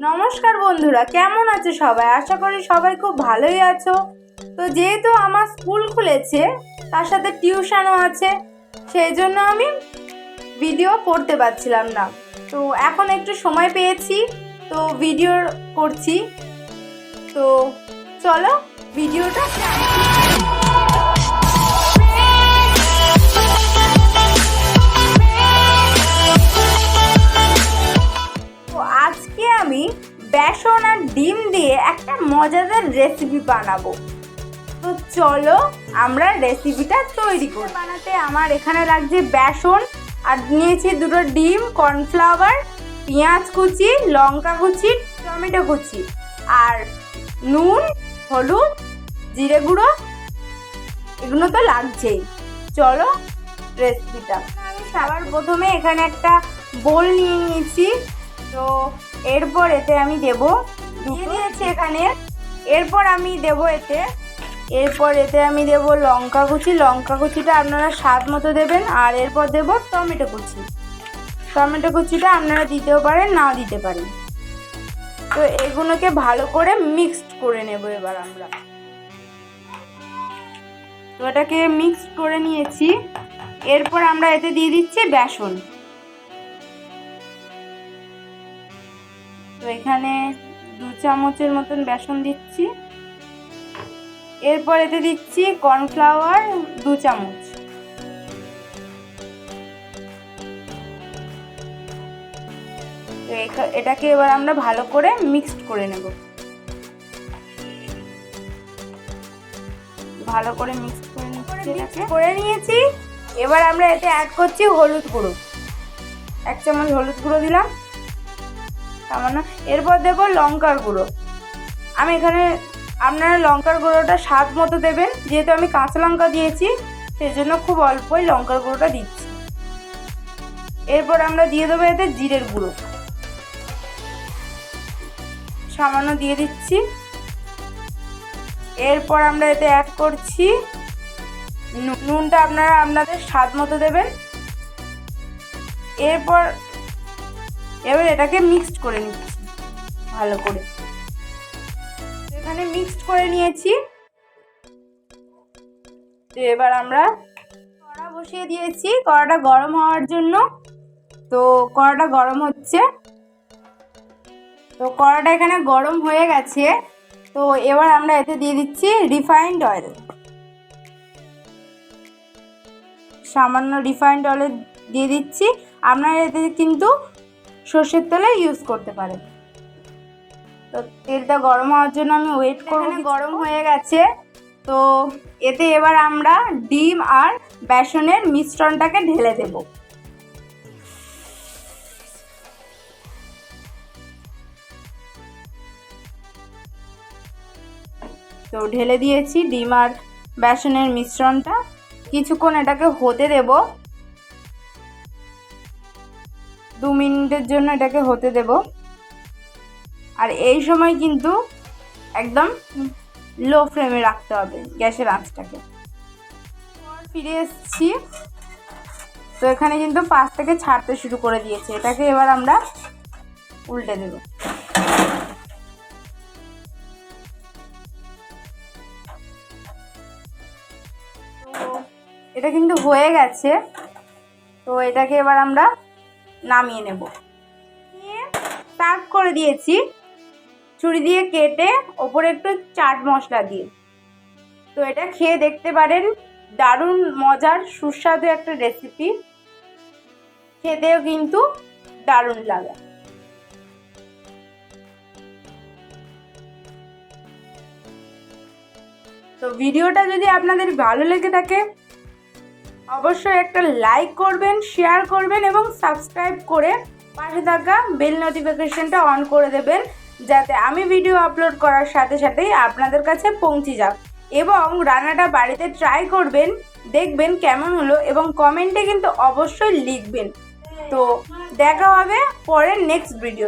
নমস্কার বন্ধুরা, কেমন আছো সবাই? আশা করি সবাই খুব ভালোই আছো। তো যেহেতু আমার স্কুল খুলেছে, তার সাথে টিউশনও আছে, সেই জন্য আমি ভিডিও করতে পারছিলাম না। তো এখন একটু সময় পেয়েছি, তো ভিডিও করছি। তো চলো ভিডিওটা। তো আজকে আমি বেসন আর ডিম দিয়ে একটা মজাদার রেসিপি বানাবো। তো চলো আমরা রেসিপিটা তৈরি করি। বানাতে আমার এখানে লাগছে বেসন, আর নিয়েছি দুটো ডিম, কর্নফ্লাওয়ার, পেঁয়াজ কুচি, লঙ্কা কুচি, টমেটো কুচি, আর নুন, হলুদ, জিরে গুঁড়ো, এগুলো তো লাগছেই। চলো রেসিপিটা। আমি সবার প্রথমে এখানে একটা বোল নিয়ে নিয়েছি। তো এরপর এতে আমি দেবো দিয়েছি এখানে। এরপর আমি দেবো এতে আমি দেবো লঙ্কা কুচি। লঙ্কা কুচিটা আপনারা স্বাদ মতো দেবেন। আর এরপর দেবো টমেটো কুচি। টমেটো কুচিটা আপনারা দিতেও পারেন, নাও দিতে পারেন। তো এগুলোকে ভালো করে মিক্সড করে নেব এবার আমরা। তো এটাকে মিক্সড করে নিয়েছি। এরপর আমরা এতে দিয়ে দিচ্ছি বেসন। তো এখানে 2 চামচের মতন বেসন দিচ্ছি। এরপর এতে দিচ্ছি কর্নফ্লাওয়ার 2 চামচ। তো এটাকে এবার আমরা ভালো করে মিক্সড করে নেব। ভালো করে মিক্স করে নিয়েছি। এবার আমরা এতে অ্যাড করছি হলুদ গুঁড়ো। 1 চামচ হলুদ গুঁড়ো দিলাম সামান্য। এরপর দেবো লঙ্কার গুঁড়ো। আমি এখানে আপনারা লঙ্কার গুঁড়োটা স্বাদ মতো দেবেন, যেহেতু আমি কাঁচা লঙ্কা দিয়েছি সেই জন্য খুব অল্পই লঙ্কার গুঁড়োটা দিচ্ছি। এরপর আমরা দিয়ে দেবো এতে জিরের গুঁড়ো, সামান্য দিয়ে দিচ্ছি। এরপর আমরা এতে অ্যাড করছি নুনটা আপনারা আপনাদের স্বাদ মতো দেবেন। এবার এটাকে মিক্সড করে নিচ্ছি ভালো করে। এখানে মিক্সড করে নিয়েছি। তো এবার আমরা কড়া বসিয়ে দিয়েছি কড়াটা গরম হওয়ার জন্য। তো কড়াটা গরম হচ্ছে। তো কড়াটা এখানে গরম হয়ে গেছে। তো এবার আমরা এতে দিয়ে দিচ্ছি রিফাইন্ড অয়েল। সামান্য রিফাইন্ড অয়েল দিয়ে দিচ্ছি। আপনারা এতে কিন্তু সর্ষের তেলে ইউজ করতে পারেন। তো তেলটা গরম হওয়ার জন্য আমি ওয়েট করব। গরম হয়ে গেছে। তো এতে এবার আমরা ডিম আর বেসনের মিশ্রণটাকে ঢেলে দেব। তো ঢেলে দিয়েছি ডিম আর বেসনের মিশ্রণটা। কিছুক্ষণ এটাকে হতে দেব, 2 মিনিটের জন্য এটাকে হতে দেব। আর এই সময় কিন্তু একদম লো ফ্লেমে রাখতে হবে গ্যাসের আঁচটাকে। ফিরে এসেছি। তো এখানে কিন্তু পাশ থেকে ছাড়তে শুরু করে দিয়েছে। এটাকে এবার আমরা উল্টে দেব। তো এটা কিন্তু হয়ে গেছে। তো এটাকে এবার আমরা নামিয়ে নেব। সার্ভ করে দিয়েছি ছুরি দিয়ে কেটে, ওপরে একটু চাট মশলা দিয়ে। তো এটা খেয়ে দেখতে পারেন, দারুণ মজার সুস্বাদু একটা রেসিপি, খেতেও কিন্তু দারুণ লাগে। তো ভিডিওটা যদি আপনাদের ভালো লেগে থাকে অবশ্যই একটা লাইক করবেন, শেয়ার করবেন এবং সাবস্ক্রাইব করে পাশে থাকা বেল নোটিফিকেশনটা অন করে দেবেন, যাতে আমি ভিডিও আপলোড করার সাথে সাথেই আপনাদের কাছে পৌঁছে যাক। এবং রান্নাটা বাড়িতে ট্রাই করবেন, দেখবেন কেমন হলো এবং কমেন্টে কিন্তু অবশ্যই লিখবেন। তো দেখা হবে পরের নেক্সট ভিডিও।